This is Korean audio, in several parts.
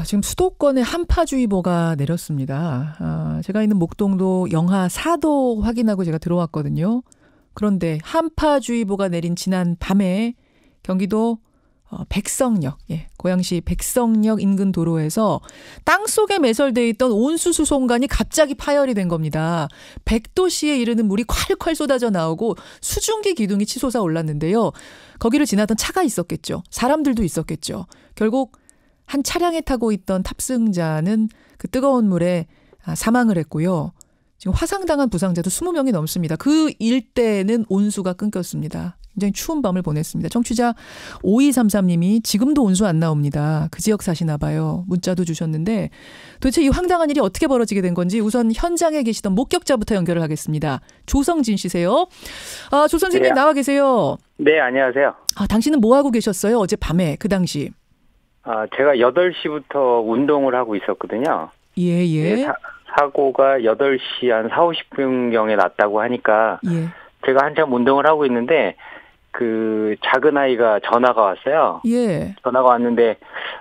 지금 수도권에 한파주의보가 내렸습니다. 제가 있는 목동도 영하 4도 확인하고 제가 들어왔거든요. 그런데 한파주의보가 내린 지난 밤에 경기도 백성역, 고양시 백성역 인근 도로에서 땅속에 매설되어 있던 온수 수송관이 갑자기 파열이 된 겁니다. 100도씨에 이르는 물이 콸콸 쏟아져 나오고 수증기 기둥이 치솟아 올랐는데요. 거기를 지나던 차가 있었겠죠. 사람들도 있었겠죠. 결국 한 차량에 타고 있던 탑승자는 그 뜨거운 물에 사망을 했고요. 지금 화상당한 부상자도 20명이 넘습니다. 그 일대는 온수가 끊겼습니다. 굉장히 추운 밤을 보냈습니다. 청취자 5233님이 지금도 온수 안 나옵니다. 그 지역 사시나 봐요. 문자도 주셨는데 도대체 이 황당한 일이 어떻게 벌어지게 된 건지 우선 현장에 계시던 목격자부터 연결을 하겠습니다. 조성진 씨세요. 조 선생님 네. 나와 계세요. 네, 안녕하세요. 당신은 뭐 하고 계셨어요? 어제 밤에 그 당시. 제가 8시부터 운동을 하고 있었거든요. 예. 네, 사고가 8시 한 4, 50분경에 났다고 하니까 제가 한참 운동을 하고 있는데 그 작은 아이가 전화가 왔어요. 예. 전화가 왔는데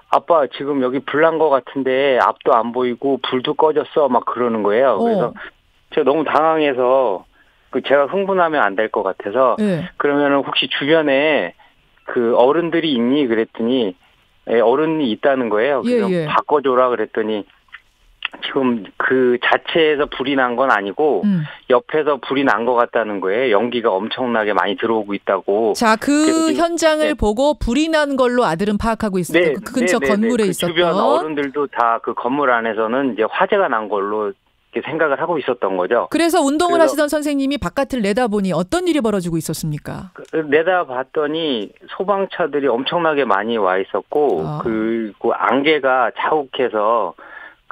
아빠 지금 여기 불 난 것 같은데 앞도 안 보이고 불도 꺼졌어 막 그러는 거예요. 그래서 제가 너무 당황해서 제가 흥분하면 안 될 것 같아서 그러면은 혹시 주변에 그 어른들이 있니 그랬더니 어른이 있다는 거예요. 그래서 바꿔줘라 그랬더니 지금 그 자체에서 불이 난 건 아니고 옆에서 불이 난 것 같다는 거예요. 연기가 엄청나게 많이 들어오고 있다고. 자, 그 현장을 보고 불이 난 걸로 아들은 파악하고 있었던 그 근처 건물에 있었던. 주변 어른들도 다 그 건물 안에서는 이제 화재가 난 걸로 이렇게 생각을 하고 있었던 거죠. 그래서 운동을 하시던 선생님이 바깥을 내다보니 어떤 일이 벌어지고 있었습니까? 내다봤더니 소방차들이 엄청나게 많이 와 있었고 그리고 안개가 자욱해서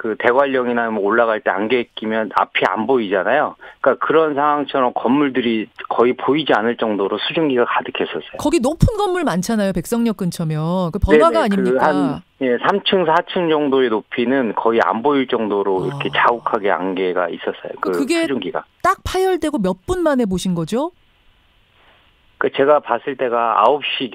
그 대관령이나 뭐 올라갈 때 안개 끼면 앞이 안 보이잖아요. 그러니까 그런 상황처럼 건물들이 거의 보이지 않을 정도로 수증기가 가득했었어요. 거기 높은 건물 많잖아요. 백성역 근처면. 그 번화가 아닙니까? 3층, 4층 정도의 높이는 거의 안 보일 정도로 이렇게 자욱하게 안개가 있었어요. 그게 수증기가. 딱 파열되고 몇 분 만에 보신 거죠? 제가 봤을 때가 9시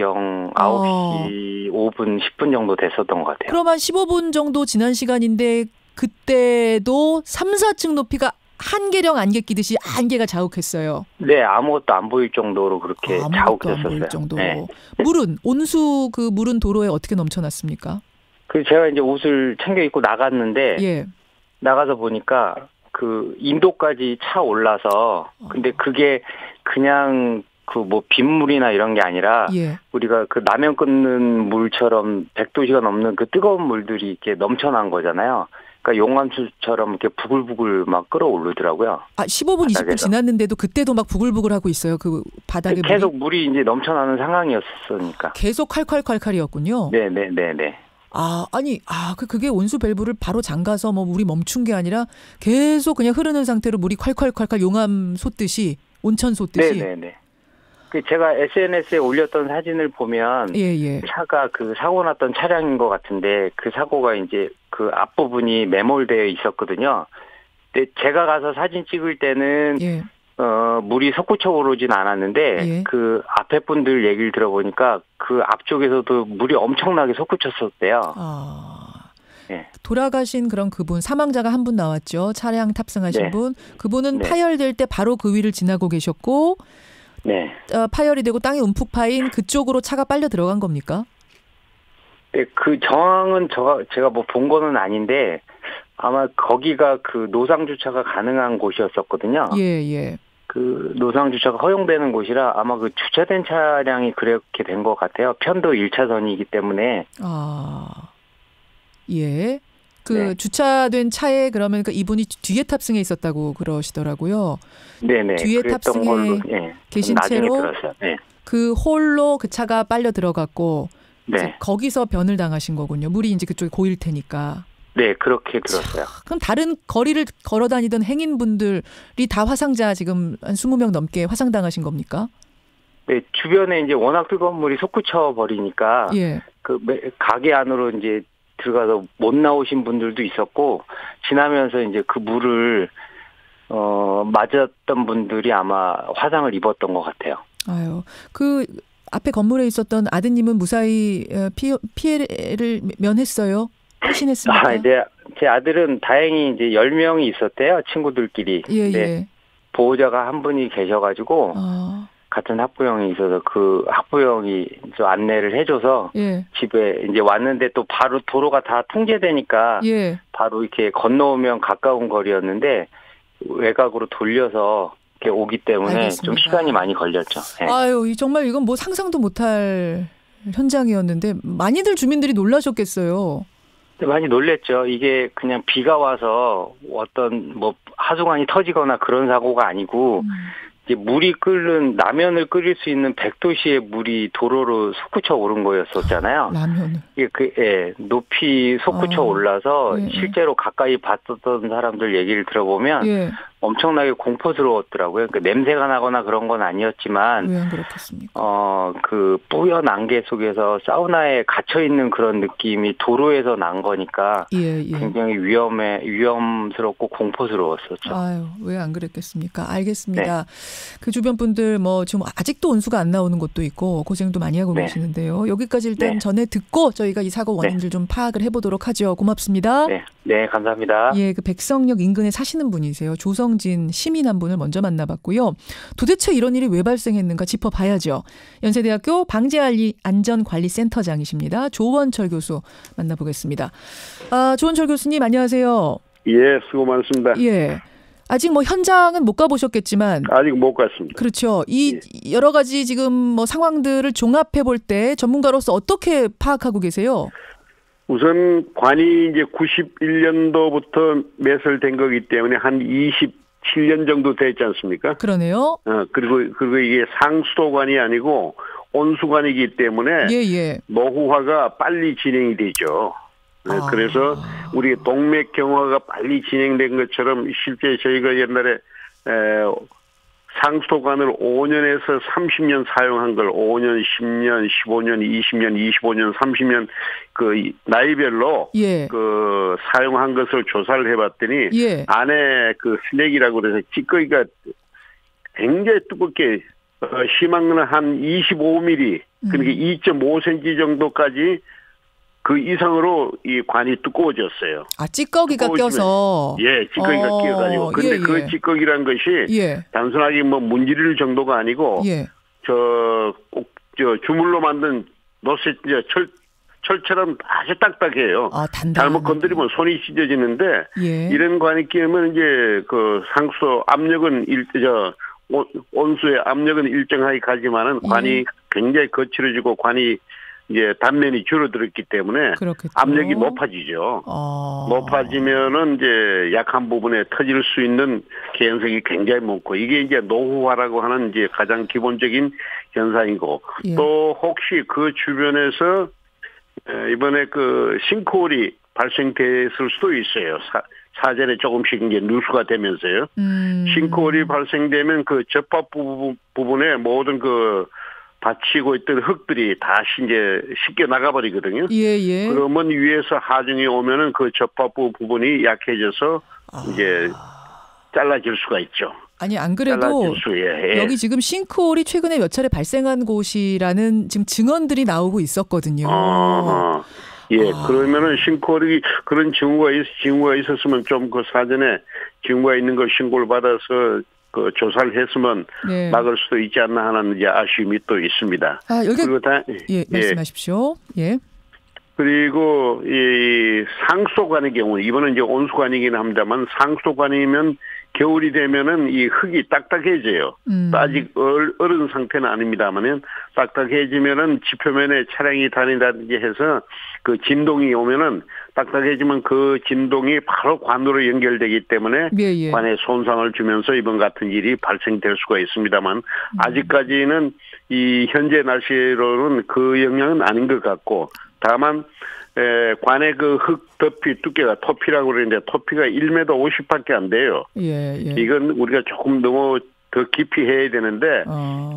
5분, 10분 정도 됐었던 것 같아요. 그럼 한 15분 정도 지난 시간인데 그때도 3, 4층 높이가 한계령 안개 끼듯이 안개가 자욱했어요. 네, 아무것도 안 보일 정도로 그렇게 자욱했었어요. 아무것도 안 보일 정도로. 네. 물은, 온수 그 물은 도로에 어떻게 넘쳐났습니까? 제가 이제 옷을 챙겨 입고 나갔는데 나가서 보니까 그 인도까지 차 올라서 근데 그게 그냥 빗물이나 이런 게 아니라 우리가 그 라면 끓는 물처럼 100도씨가 넘는 그 뜨거운 물들이 이렇게 넘쳐난 거잖아요. 그러니까 용암수처럼 이렇게 부글부글 막 끓어오르더라고요. 15분, 바닥에서. 20분 지났는데도 그때도 막 부글부글 하고 있어요. 그 바닥에 계속 물이 이제 넘쳐나는 상황이었으니까. 계속 콸콸콸콸이었군요. 네. 그게 온수 밸브를 바로 잠가서 뭐 물이 멈춘 게 아니라 계속 그냥 흐르는 상태로 물이 콸콸콸콸 용암 솟듯이 온천 솟듯이. 네. 제가 SNS에 올렸던 사진을 보면 차가 그 사고 났던 차량인 것 같은데 그 사고가 이제 그 앞부분이 매몰되어 있었거든요. 근데 제가 가서 사진 찍을 때는 물이 솟구쳐 오르진 않았는데 그 앞에 분들 얘기를 들어보니까 그 앞쪽에서도 물이 엄청나게 솟구쳤었대요. 돌아가신 그런 그분 사망자가 한 분 나왔죠. 차량 탑승하신 분. 그분은 파열될 때 바로 그 위를 지나고 계셨고 파열이 되고 땅에 움푹 파인 그쪽으로 차가 빨려 들어간 겁니까? 네, 그 정황은 제가 뭐 본 거는 아닌데 아마 거기가 그 노상 주차가 가능한 곳이었었거든요. 그 노상 주차가 허용되는 곳이라 아마 그 주차된 차량이 그렇게 된 것 같아요. 편도 1차선이기 때문에. 주차된 차에 그러면 이분이 뒤에 탑승해 있었다고 그러시더라고요. 네네. 뒤에 탑승해 계신 채로 그 홀로 그 차가 빨려 들어갔고 거기서 변을 당하신 거군요. 물이 이제 그쪽에 고일 테니까. 네, 그렇게 들었어요. 그럼 다른 거리를 걸어 다니던 행인분들이 다 화상자 지금 한 20명 넘게 화상당하신 겁니까? 네, 주변에 이제 워낙 뜨거운 물이 솟구쳐 버리니까 그 가게 안으로 이제 들어가서 못 나오신 분들도 있었고 지나면서 이제 그 물을 맞았던 분들이 아마 화상을 입었던 것 같아요. 그 앞에 건물에 있었던 아드님은 무사히 피해를 면했어요? 확신했습니까? 제 아들은 다행히 이제 10명이 있었대요. 친구들끼리. 예, 근데 예. 보호자가 한 분이 계셔가지고 같은 학부형이 있어서 그 학부형이 저 안내를 해줘서 예. 집에 이제 왔는데 또 바로 도로가 다 통제되니까 예. 바로 이렇게 건너오면 가까운 거리였는데 외곽으로 돌려서 이렇게 오기 때문에 알겠습니다. 좀 시간이 많이 걸렸죠. 네. 아유, 정말 이건 뭐 상상도 못할 현장이었는데 많이들 주민들이 놀라셨겠어요. 많이 놀랬죠. 이게 그냥 비가 와서 어떤 뭐 하수관이 터지거나 그런 사고가 아니고 이제 물이 끓는 라면을 끓일 수 있는 100도씨의 물이 도로로 솟구쳐 오른 거였었잖아요. 라면을. 이게 높이 솟구쳐 올라서 예. 실제로 가까이 봤었던 사람들 얘기를 들어보면 예. 엄청나게 공포스러웠더라고요. 그러니까 냄새가 나거나 그런 건 아니었지만 왜 안 그렇겠습니까? 그 뿌연 안개 속에서 사우나에 gat혀 있는 그런 느낌이 도로에서 난 거니까 예. 굉장히 위험스럽고 공포스러웠었죠. 아유, 왜 안 그랬겠습니까? 알겠습니다. 네. 그 주변 분들 뭐 지금 아직도 온수가 안 나오는 곳도 있고 고생도 많이 하고 계시는데요. 여기까지 일단 전해 듣고 저희가 이 사고 원인들 좀 파악을 해보도록 하죠. 고맙습니다. 네, 감사합니다. 예, 그 백성역 인근에 사시는 분이세요. 조성진 시민 한 분을 먼저 만나봤고요. 도대체 이런 일이 왜 발생했는가 짚어봐야죠. 연세대학교 방재안전관리센터장이십니다. 조원철 교수 만나보겠습니다. 조원철 교수님 안녕하세요. 예, 수고 많습니다. 예. 아직 뭐 현장은 못 가보셨겠지만 아직 못 갔습니다. 그렇죠. 이 여러 가지 지금 뭐 상황들을 종합해 볼 때 전문가로서 어떻게 파악하고 계세요? 우선 관이 이제 91년도부터 매설된 거기 때문에 한 27년 정도 됐지 않습니까? 그러네요. 그리고 이게 상수도관이 아니고 온수관이기 때문에 노후화가 빨리 진행이 되죠. 그래서 우리 동맥 경화가 빨리 진행된 것처럼 실제 저희가 옛날에 상수도관을 5년에서 30년 사용한 걸 5년, 10년, 15년, 20년, 25년, 30년 그 나이별로 그 사용한 것을 조사를 해봤더니 안에 그 스낵이라고 그래서 찌꺼기가 굉장히 두껍게 심한 거는 한 25mm 그러니까 2.5cm 정도까지 그 이상으로 이 관이 두꺼워졌어요. 찌꺼기가 껴서. 예, 찌꺼기가 끼어가지고. 근데 그 찌꺼기란 것이 단순하게 뭐 문지를 정도가 아니고 꼭 주물로 만든 철처럼 아주 딱딱해요. 잘못 건드리면 손이 찢어지는데 이런 관이 끼면 이제 그 상수 압력은 온수의 압력은 일정하게 가지만은 관이 굉장히 거칠어지고 관이 이제 단면이 줄어들었기 때문에 압력이 높아지죠. 높아지면은 이제 약한 부분에 터질 수 있는 개연성이 굉장히 많고 이게 이제 노후화라고 하는 이제 가장 기본적인 현상이고 또 혹시 그 주변에서 이번에 그 싱크홀이 발생됐을 수도 있어요. 사전에 조금씩 이제 누수가 되면서요. 싱크홀이 발생되면 그 접합 부분에 모든 그 받치고 있던 흙들이 다시 이제 쉽게 나가버리거든요. 그러면 위에서 하중이 오면은 그 접합부 부분이 약해져서 이제 잘라질 수가 있죠. 아니 안 그래도 여기 지금 싱크홀이 최근에 몇 차례 발생한 곳이라는 지금 증언들이 나오고 있었거든요. 그러면은 싱크홀이 그런 징후가 있었으면 좀 그 사전에 징후가 있는 걸 신고를 받아서 그 조사를 했으면 막을 수도 있지 않나 하는 이제 아쉬움이 또 있습니다. 그리고 말씀하십시오. 그리고 이 상수도관의 경우 이번은 이제 온수관이긴 합니다만 상수도관이면 겨울이 되면은 이 흙이 딱딱해져요. 아직 얼은 상태는 아닙니다만은 딱딱해지면은 지표면에 차량이 다닌다든지 해서 그 진동이 오면은 딱딱해지면 그 진동이 바로 관으로 연결되기 때문에 관에 손상을 주면서 이번 같은 일이 발생될 수가 있습니다만 아직까지는 이 현재 날씨로는 그 영향은 아닌 것 같고 다만 관의 그 흙 덮이 두께가 토피라고 그러는데 토피가 1m 50밖에 안 돼요. 이건 우리가 조금 너무 더 깊이 해야 되는데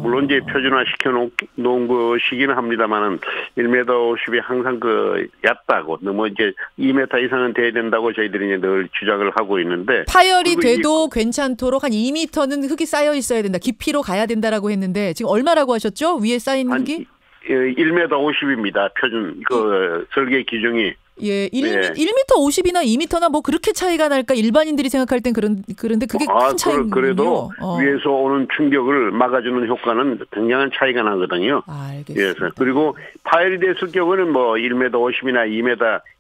물론 이제 표준화 시켜 놓은 것이기는 합니다만은 1m 50이 항상 그 얕다고 너무 이제 2m 이상은 돼야 된다고 저희들이 이제 늘 주장을 하고 있는데 파열이 돼도 괜찮도록 한 2m는 흙이 쌓여 있어야 된다. 깊이로 가야 된다라고 했는데 지금 얼마라고 하셨죠? 위에 쌓인 흙이? 1m 50입니다. 표준 그 설계 기준이 예, 1m 50이나 2m나 뭐 그렇게 차이가 날까 일반인들이 생각할 땐 그런데 그게 큰 차이군요. 그래도 위에서 오는 충격을 막아주는 효과는 굉장한 차이가 나거든요. 알겠습니다. 그리고 파열이 됐을 경우는 뭐 1m 50이나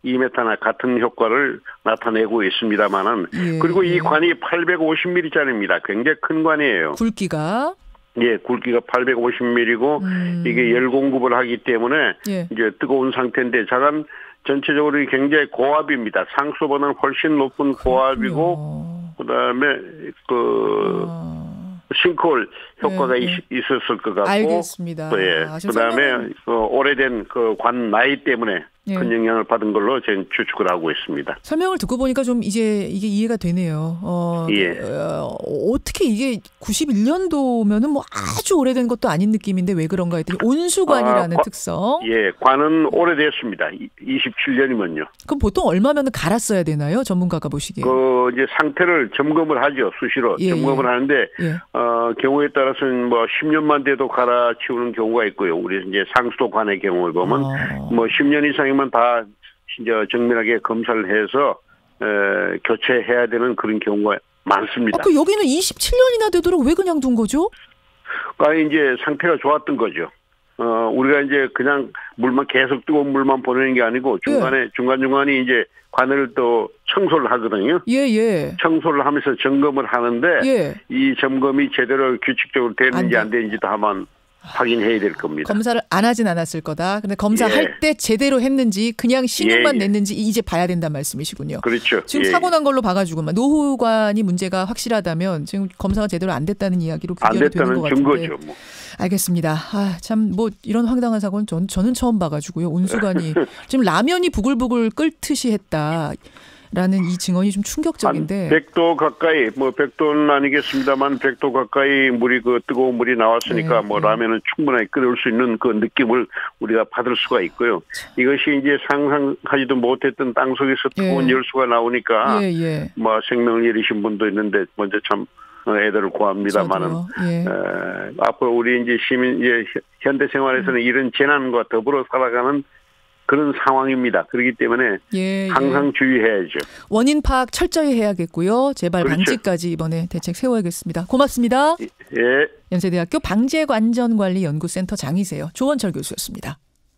2m나 같은 효과를 나타내고 있습니다만은 그리고 이 관이 850mm짜리입니다. 굉장히 큰 관이에요. 굵기가? 예, 굵기가 850mm고 이게 열 공급을 하기 때문에 이제 뜨거운 상태인데 자간 전체적으로 굉장히 고압입니다. 상수보다는 훨씬 높은 고압이고 그다음에 싱크홀 효과가 있었을 것 같고, 알겠습니다. 그다음에 오래된 관 나이 때문에 큰 영향을 받은 걸로 저는 추측을 하고 있습니다. 설명을 듣고 보니까 좀 이제 이게 이해가 되네요. 어떻게 이게 91년도면은 뭐 아주 오래된 것도 아닌 느낌인데 왜 그런가 했더니 온수관이라는 특성. 예, 관은 오래됐습니다. 27년이면요. 그럼 보통 얼마면 갈았어야 되나요? 전문가가 보시기에. 이제 상태를 점검을 하죠. 수시로 점검을 하는데 경우에 따라서는 뭐 10년만 돼도 갈아치우는 경우가 있고요. 우리 이제 상수도관의 경우를 보면 뭐 10년 이상이면 다 이제 정밀하게 검사를 해서 교체해야 되는 그런 경우가 많습니다. 그 여기는 27년이나 되도록 왜 그냥 둔 거죠? 이제 상태가 좋았던 거죠. 우리가 이제 그냥 물만 계속 뜨거운 물만 보내는 게 아니고 중간중간에 이제 관을 또 청소를 하거든요. 청소를 하면서 점검을 하는데 이 점검이 제대로 규칙적으로 되는지 안 되는지도 한번 확인해야 될 겁니다. 검사를 안 하진 않았을 거다. 근데 검사할 때 제대로 했는지 그냥 신용만 냈는지 이제 봐야 된다는 말씀이시군요. 그렇죠. 지금 사고 난 걸로 봐가지고 노후관이 문제가 확실하다면 지금 검사가 제대로 안 됐다는 이야기로 귀결이 되는 것 같은데. 안 됐다는 증거죠. 알겠습니다. 참 뭐 이런 황당한 사고는 저는 처음 봐가지고요. 온수관이 지금 라면이 부글부글 끓듯이 했다. 라는 이 증언이 좀 충격적인데. 100도 가까이, 뭐 100도는 아니겠습니다만 100도 가까이 물이 뜨거운 물이 나왔으니까 뭐 라면은 충분하게 끓일 수 있는 그 느낌을 우리가 받을 수가 있고요. 이것이 이제 상상하지도 못했던 땅 속에서 뜨거운 열수가 나오니까 뭐 생명을 잃으신 분도 있는데 먼저 참 애들을 구합니다만은 앞으로 우리 이제 시민 현대 생활에서는 이런 재난과 더불어 살아가는 그런 상황입니다. 그렇기 때문에 항상 주의해야죠. 원인 파악 철저히 해야겠고요. 재발 방지까지 이번에 대책 세워야겠습니다. 고맙습니다. 연세대학교 방재안전관리연구센터 장이세요. 조원철 교수였습니다.